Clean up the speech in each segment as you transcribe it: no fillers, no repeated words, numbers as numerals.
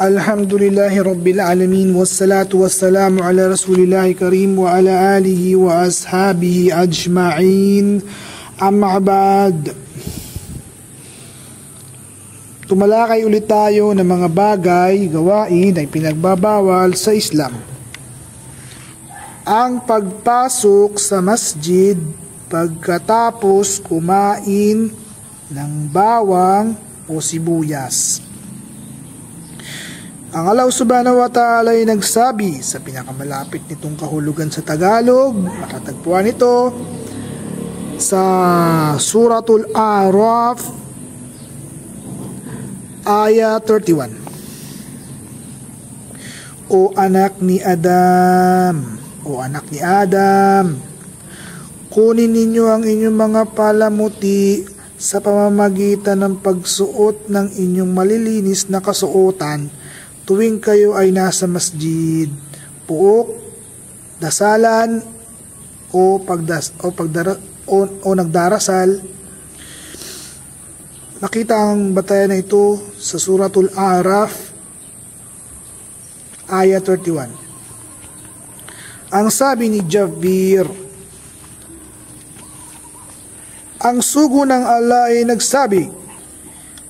Alhamdulillahi Rabbil Alamin wassalatu wassalamu ala Rasulillahi Karim wa ala alihi wa ashabihi ajma'in. Amma ba'd. Tumalakay ulit tayo ng mga bagay, gawain ay pinagbabawal sa Islam. Ang pagpasok sa masjid pagkatapos kumain ng bawang o sibuyas. Ang Allah subhanahu wa ta'ala ay nagsabi sa pinakamalapit nitong kahulugan sa Tagalog. Matatagpuan ito sa Suratul A'raf, Aya 31. O anak ni Adam, kunin ninyo ang inyong mga palamuti sa pamamagitan ng pagsuot ng inyong malilinis na kasuotan tuwing kayo ay nasa masjid, puok, dasalan o nagdarasal. Nakita ang batayan na ito sa Suratul A'raf, Aya 31. Ang sabi ni Jabir, ang sugo ng Allah ay nagsabi,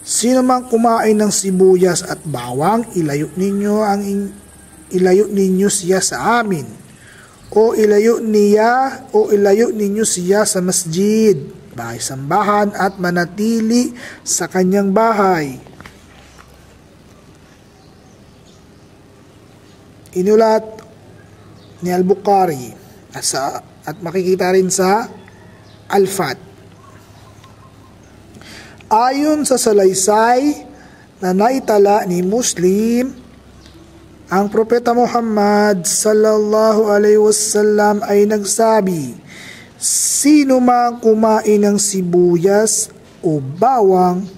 sino mang kumain ng sibuyas at bawang, ilayo ninyo siya sa amin, o ilayo ninyo siya sa masjid, bahay sambahan, at manatili sa kanyang bahay. Inulat ni Al-Bukhari at makikita rin sa Al-Fat. Ayon sa salaysay na naitala ni Muslim, ang Propeta Muhammad sallallahu alaihi wasallam ay nagsabi, sino mang kumain ng sibuyas o bawang,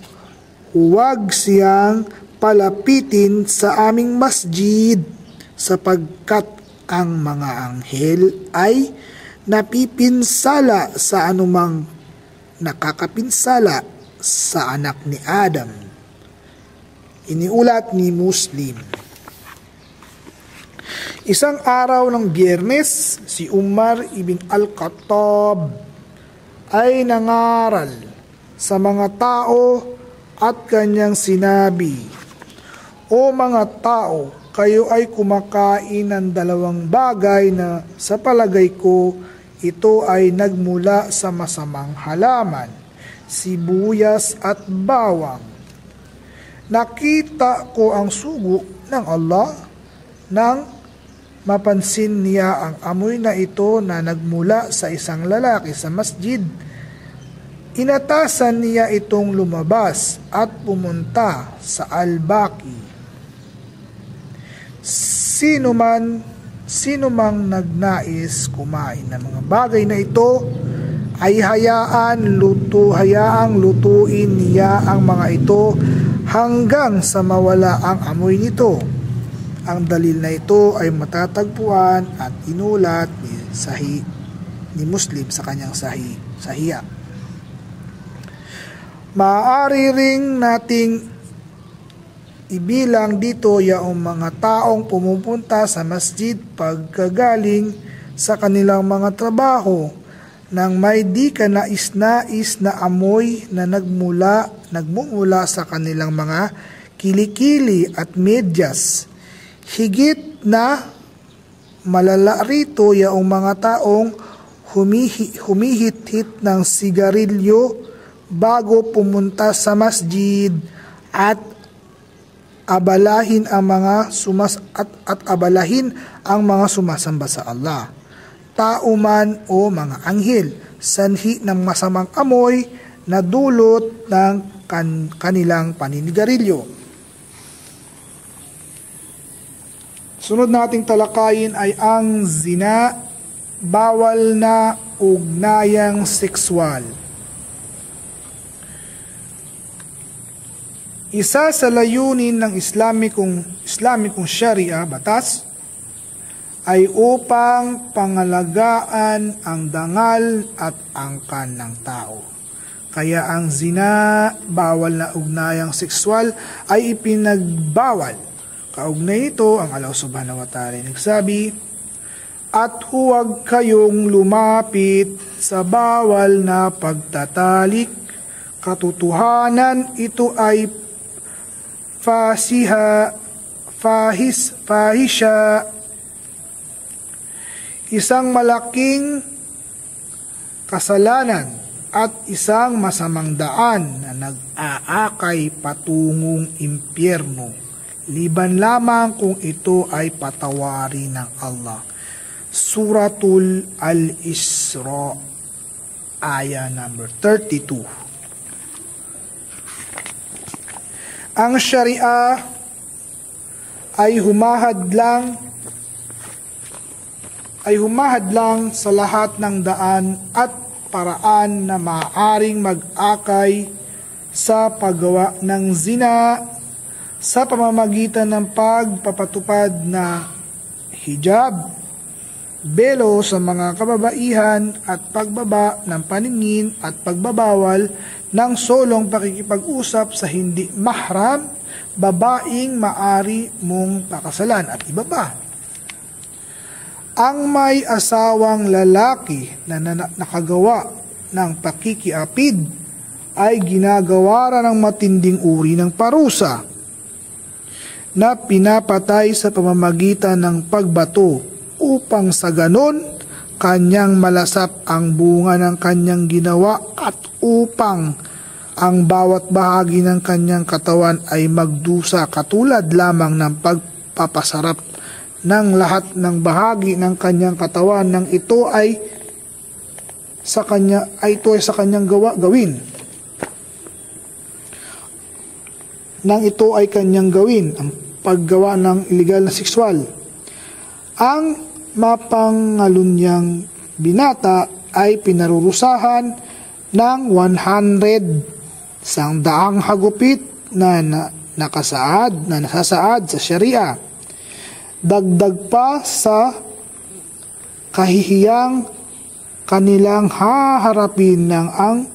huwag siyang palapitin sa aming masjid, sapagkat ang mga anghel ay napipinsala sa anumang nakakapinsala sa anak ni Adam. Iniulat ni Muslim. Isang araw ng Biyernes, si Umar ibn al-Khattab ay nangaral sa mga tao at kanyang sinabi, o mga tao, kayo ay kumakain ng dalawang bagay na sa palagay ko ito ay nagmula sa masamang halaman, sibuyas at bawang. Nakita ko ang sugo ng Allah nang mapansin niya ang amoy na ito na nagmula sa isang lalaki sa masjid. Inatasan niya itong lumabas at pumunta sa al-Baqi. Sino mang nagnais kumain ng mga bagay na ito ay hayaang lutuin niya ang mga ito hanggang sa mawala ang amoy nito. Ang dalil na ito ay matatagpuan at inulat ni Muslim sa kanyang Sahih. Maaari ring nating ibilang dito yung mga taong pumupunta sa masjid pagkagaling sa kanilang mga trabaho nang may di ka nais-nais na amoy na nagmumula sa kanilang mga kilikili at medyas. Higit na malala rito yung mga taong humihit-hit ng sigarilyo bago pumunta sa masjid at abalahin ang mga sumasamba sa Allah, tao man o mga anghel, sanhi ng masamang amoy na dulot ng kanilang paninigarilyo. Sunod nating talakayin ay ang zina, bawal na ugnayang sexual. Isa sa layunin ng Islamikong Sharia, batas, ay upang pangalagaan ang dangal at angkan ng tao. Kaya ang zina, bawal na ugnayang sexual, ay ipinagbawal Kaugnay nito, ang Allah subhanahu wa ta'ala ay nagsabi, at huwag kayong lumapit sa bawal na pagtatalik. Katotohanan ito ay fahisha, isang malaking kasalanan at isang masamang daan na nag-aakay patungong impyerno, liban lamang kung ito ay patawarin ng Allah. Suratul Al-Isra, aya number 32. Ang Sharia ay humahadlang sa lahat ng daan at paraan na maaaring mag-akay sa paggawa ng zina sa pamamagitan ng pagpapatupad na hijab, belo sa mga kababaihan at pagbaba ng paningin at pagbabawal ng solong pakikipag-usap sa hindi mahram, babaeng maari mong pakasalan at iba pa. Ang may asawang lalaki na nakagawa ng pakikiapid ay ginagawaran ng matinding uri ng parusa na pinapatay sa pamamagitan ng pagbato upang sa ganon kanyang malasap ang bunga ng kanyang ginawa at upang ang bawat bahagi ng kanyang katawan ay magdusa katulad lamang ng pagpapasarap ng lahat ng bahagi ng kanyang katawan nang ito ay sa kanyang gawin. Nang ito ay kanyang gawin, ang paggawa ng illegal na sexual. Ang mapangalunyang binata ay pinarurusahan ng 100 hagupit na nasasaad sa Sharia. Dagdag pa sa kahihiyang kanilang haharapin ng ang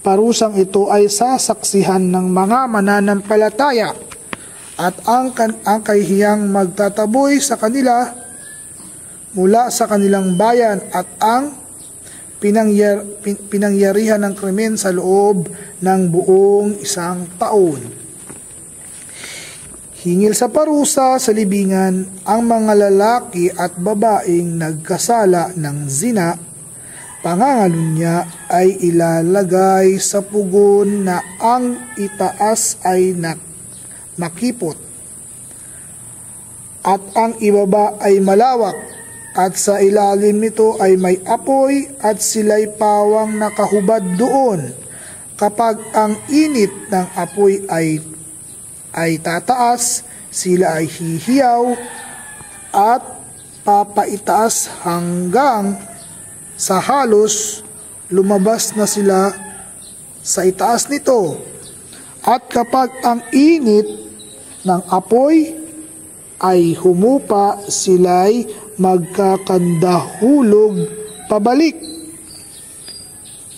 parusang ito ay sasaksihan ng mga mananampalataya at ang kahihiyang magtataboy sa kanila mula sa kanilang bayan at ang pinangyarihan ng krimen sa loob ng buong isang taon. Hingil sa parusa sa libingan ang mga lalaki at babaeng nagkasala ng zina, pangangalunya ay ilalagay sa pugon na ang itaas ay makipot at ang ibaba ay malawak at sa ilalim nito ay may apoy at sila'y pawang nakahubad doon. Kapag ang init ng apoy ay tataas, sila ay hihiyaw at papaitaas hanggang sa halos lumabas na sila sa itaas nito. At kapag ang init ng apoy ay humupa, sila'y magkakandahulog pabalik.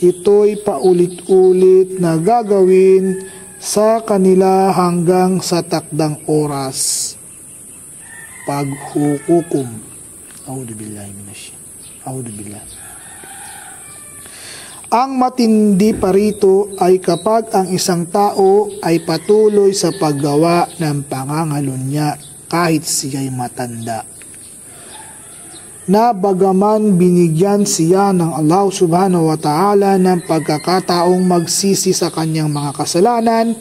Ito'y paulit-ulit na gagawin sa kanila hanggang sa takdang oras. Paghukukom. A'udzubillahi minasyaitanir. Ang matindi pa rito ay kapag ang isang tao ay patuloy sa paggawa ng pangangalunya kahit siya'y matanda, na bagaman binigyan siya ng Allah subhanahu wa ta'ala ng pagkakataong magsisi sa kanyang mga kasalanan,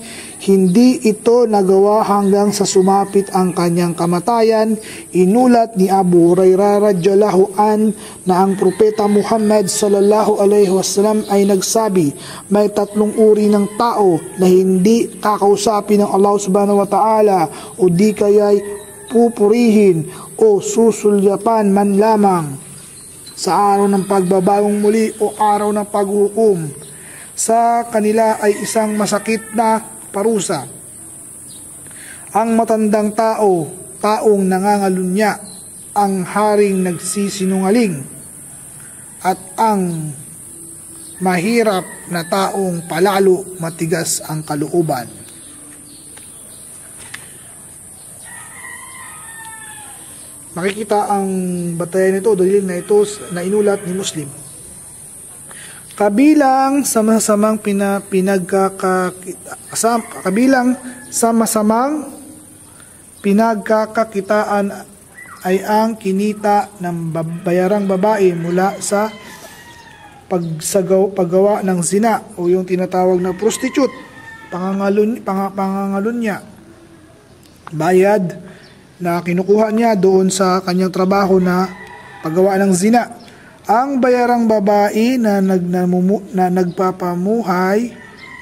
hindi ito nagawa hanggang sa sumapit ang kanyang kamatayan. Inulat ni Abu Hurairah radhiyallahu an na ang propeta Muhammad sallallahu alaihi wasallam ay nagsabi, may tatlong uri ng tao na hindi kakausapin ng Allah subhanahu wa ta'ala o di kaya'y pupurihin o susulyapan man lamang sa araw ng pagbabagong muli o araw ng paghukom. Sa kanila ay isang masakit na parusa. Ang matandang taong nangangalunya, ang haring nagsisinungaling, at ang mahirap na taong palalo matigas ang kalooban. makikita ang batayan nito, dalil na ito na inulat ni Muslim. Kabilang sa masamang pinagkakakitaan ay ang kinita ng bayarang babae mula sa paggawa ng zina o yung tinatawag na prostitute, pangangalunya. Bayad na kinukuha niya doon sa kanyang trabaho na paggawa ng zina. Ang bayarang babae na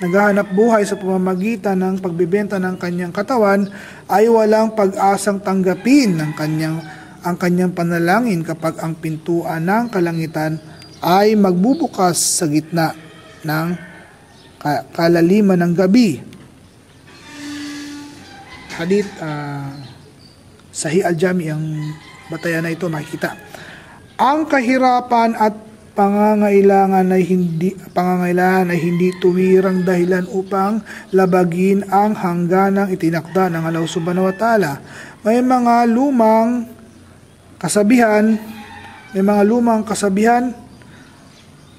naghahanap buhay sa pamamagitan ng pagbebenta ng kanyang katawan ay walang pag-asang tanggapin ang kanyang panalangin kapag ang pintuan ng kalangitan ay magbubukas sa gitna ng kalaliman ng gabi. Hadith Sahih Al-Jami, ang batayan na ito makikita. Ang kahirapan at pangangailangan ay hindi tuwirang dahilan upang labagin ang hangganang itinakda ng Allah Subhanahu wa Ta'ala. May mga lumang kasabihan,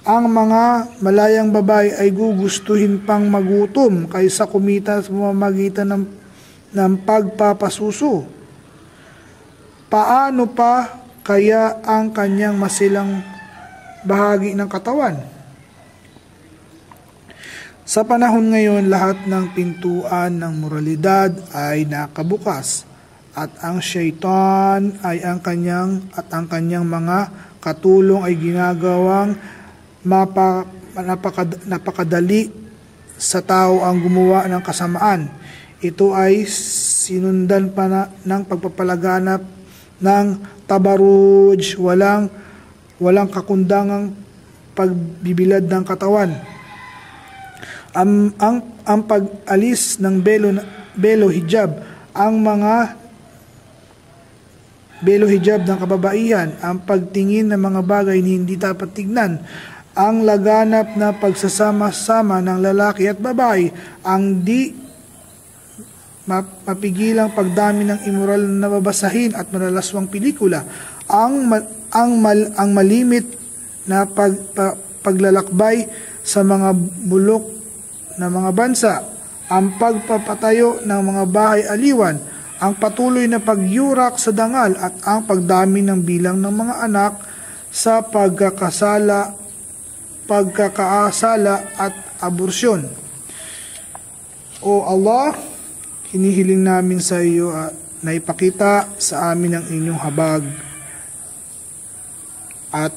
ang mga malayang babae ay gugustuhin pang magutom kaysa kumita sa pamamagitan ng pagpapasuso. Paano pa kaya ang kanyang masilang bahagi ng katawan? Sa panahon ngayon, lahat ng pintuan ng moralidad ay nakabukas at ang syaitan ay ang kanyang mga katulong ay ginagawang napakadali sa tao ang gumawa ng kasamaan. Ito ay sinundan pa ng pagpapalaganap ng tabaruj, walang kakundangang pagbibilad ng katawan. Ang pag-alis ng belo hijab, ang mga belo hijab ng kababaihan, ang pagtingin ng mga bagay na hindi dapat tignan, ang laganap na pagsasama-sama ng lalaki at babae, ang di mapigilang pagdami ng immoral na babasahin at malalaswang pelikula, ang malimit na paglalakbay sa mga bulok na mga bansa, ang pagpapatayo ng mga bahay aliwan, ang patuloy na pagyurak sa dangal at ang pagdami ng bilang ng mga anak sa pagkakaasala at aborsyon. O Allah, hinihiling namin sa iyo na ipakita sa amin ang inyong habag at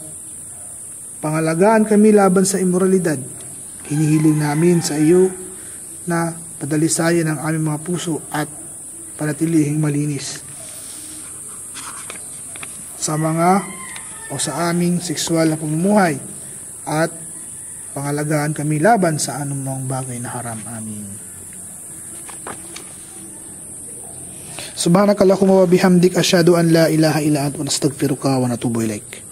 pangalagaan kami laban sa immoralidad. Hinihiling namin sa iyo na padalisayan ang aming mga puso at panatilihing malinis sa aming sexual na pamumuhay at pangalagaan kami laban sa anumang bagay na haram. Amin. Subhanakallahumma wa bihamdik, asyhadu an la ilaha illa anta, astaghfiruka wa atubu ilaik.